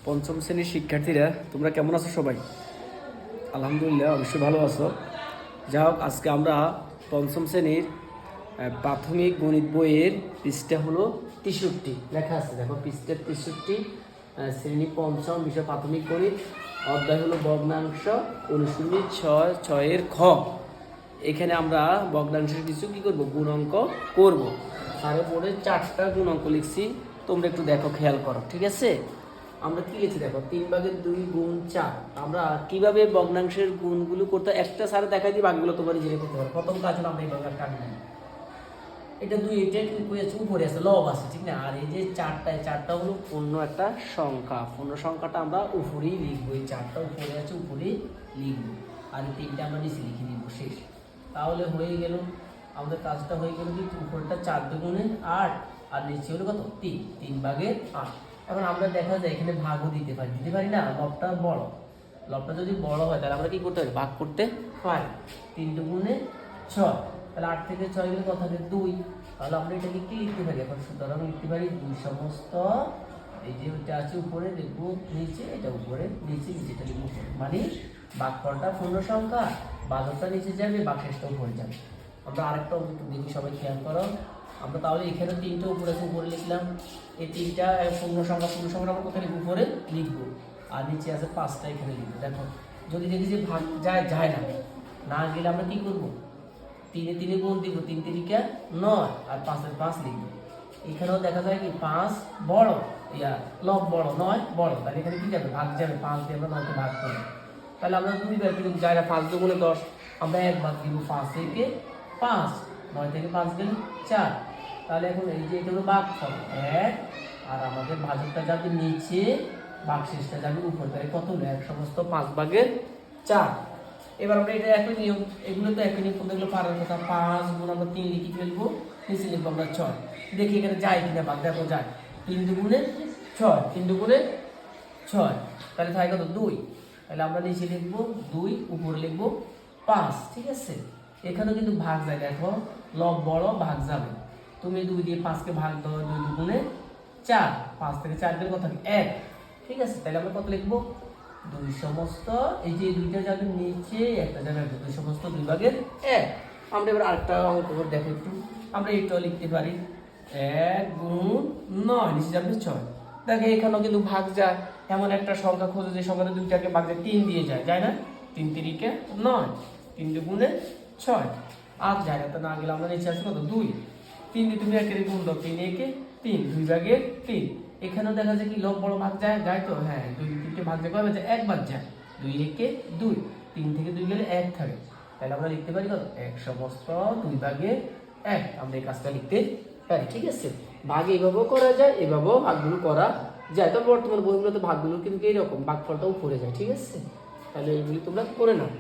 পঞ্চম শ্রেণীর শিক্ষার্থীরা তোমরা কেমন আছো সবাই? আলহামদুলিল্লাহ, অবশ্যই ভালো আছো। যাই হোক, আজকে আমরা পঞ্চম শ্রেণীর প্রাথমিক গণিত বইয়ের পৃষ্ঠা হলো 63 লেখা আছে, দেখো পৃষ্ঠা 63, শ্রেণী পঞ্চম, বিষয় প্রাথমিক গণিত, অধ্যায় হলো ভগ্নাংশ, অনুশীলনী 6 খ। এখানে আমরা ভগ্নাংশের কিছু কী করবো, গুণাঙ্ক করব। তার পরে 4টা গুণাঙ্ক লিখছি, তোমরা একটু দেখো, খেয়াল করো, ঠিক আছে? আমরা কি লিখছি দেখো, 3/2 গুণ 4। আমরা কিভাবে ভগ্নাংশের গুণগুলো করতে, একটা স্যার দেখাই দিই, বাকিগুলো তোমার নিজেরা করতে পারো। প্রথম কাজ হলো আমরা এইভাবে একটা নিই, এটা দুই, এটা উপরে আছে, লব আছে, ঠিক না? আর এই যে 4টা হলো পূর্ণ একটা সংখ্যা, পূর্ণ সংখ্যাটা আমরা উপরেই লিখবো, এই 4টা উপরে আছে, উপরেই লিখবো, আর এই 3টা আমরা নিচে লিখে দিব, শেষ। তাহলে হয়ে গেল, আমাদের কাজটা হয়ে গেল কি, উপরটা 4 দুগুণে 8, আর নিচে হলো কত, 3/8। এখন আমরা দেখা যায় এখানে ভাগও দিতে পারি না, লবটা বড়, লবটা যদি বড় হয় তাহলে আমরা কি করতে পারি, ভাগ করতে পারি। 3 দুগুণে 6, তাহলে 8 থেকে 6 গেলে কত হবে, 2। তাহলে আমরা এটাকে কি লিখতে পারি এখন, সুতরাং লিখতে পারি 2 সমস্ত, এই যে ওইটা আছে উপরে লিখবো নিচে, এটা উপরে নিচে, নিচেটা লিখবো উপরে, মানে ভাগফলটা পূর্ণ সংখ্যা, ভাজকটা নিচে যাবে, ভাগশেষটা উপরে যাবে। আমরা আরেকটা দেখি, সবাই খেয়াল করো। আমরা তাহলে এখানে 3টা উপরে আছে, উপরে লিখলাম, এই 3টা পূর্ণ সংখ্যা আমরা কোথায় লিখবো, উপরে লিখবো, আর নিচে আছে 5টা, এখানে লিখবো। দেখো যদি দেখি যে ভাগ যায় না গেলে আমরা কি করবো, 3 গুণ দিব, 3 3 9, আর 5 5 লিখবো। এখানেও দেখা যায় কি 5 বড়, লব বড়, 9 বড়, তাহলে এখানে কি যাবে, ভাগ যাবে, 5 দিয়ে আমরা 9কে ভাগ করবো। তাহলে আমরা 2 বার কিন্তু যায় না, 5 দুগুণে 10, আমরা 1 ভাগ দিব, 5 থেকে 5, 9 থেকে 5 গেলে 4। তাহলে এখন এই যে এটা হলো ভাগফল 1, আর আমাদের ভাজকটা যাবে নিচে, ভাগশেষটা যাবে উপরে, তাহলে কত হলো, 1 সমস্ত 5/4। এবার আমরা এটা একই নিয়ম, এগুলো তো একই নিয়ম, কোনগুলো পারার কথা, 5 গুণ আমরা 3 লিখে ফেলবো, নিচে লিখবো আমরা 6। দেখি এখানে যায় কিনা ভাগ, দেখো যায়, 3 দুগুণে 6, 3 দুগুণে 6, তাহলে থাকে কত, 2। তাহলে আমরা নিচে লিখবো 2, উপরে লিখবো 5, ঠিক আছে? এখানেও কিন্তু ভাগ যায়, দেখো লব বড়, ভাগ যাবে, তুমি 2 দিয়ে 5কে ভাগ দাও, 2 দুগুণে 4, 5 থেকে 4 গেলে কত, 1, ঠিক আছে? তাহলে আমরা কত লিখবো, 2 সমস্ত, এই যে 2টা যাবে নিচে, একটা যাবে 2 সমস্ত 2/1। আমরা এবার আরেকটা অঙ্ক করে দেখো একটু, আমরা এইটাও লিখতে পারি, 1 গুণ 9, নিচে যাবে 6। দেখো এখানেও কিন্তু ভাগ যায়, এমন একটা সংখ্যা খোঁজো যে সংখ্যাটা 2টাকে ভাগ যায়, 3 দিয়ে যায় না, 3 3 9, 3 দুগুণে 6, আর যায় না, তা না গেলে আমরা নিচে আসবো কত, 2। 3 দিয়ে তুমি 1 গুণ দাও, 3 1 3, 2/3। এখানেও দেখা যায় কি লব বড়, ভাগ যায় তো, হ্যাঁ 2 3টে ভাগ যায়, কয় বাজে, 1 বার যায়, 2 1 2, 3 থেকে 2 গেলে 1 থাকে। তাহলে আমরা লিখতে পারি কত, 1 সমস্ত 2/1। আমরা এই কাজটা লিখতে পারি, ঠিক আছে? ভাগ এইভাবেও করা যায়, এভাবেও ভাগগুলো করা যায়। তো বর্তমান বইগুলোতে ভাগগুলো কিন্তু এইরকম, ভাগফলটা উপরে যায়, ঠিক আছে? তাহলে এইগুলি তোমরা করে নাও।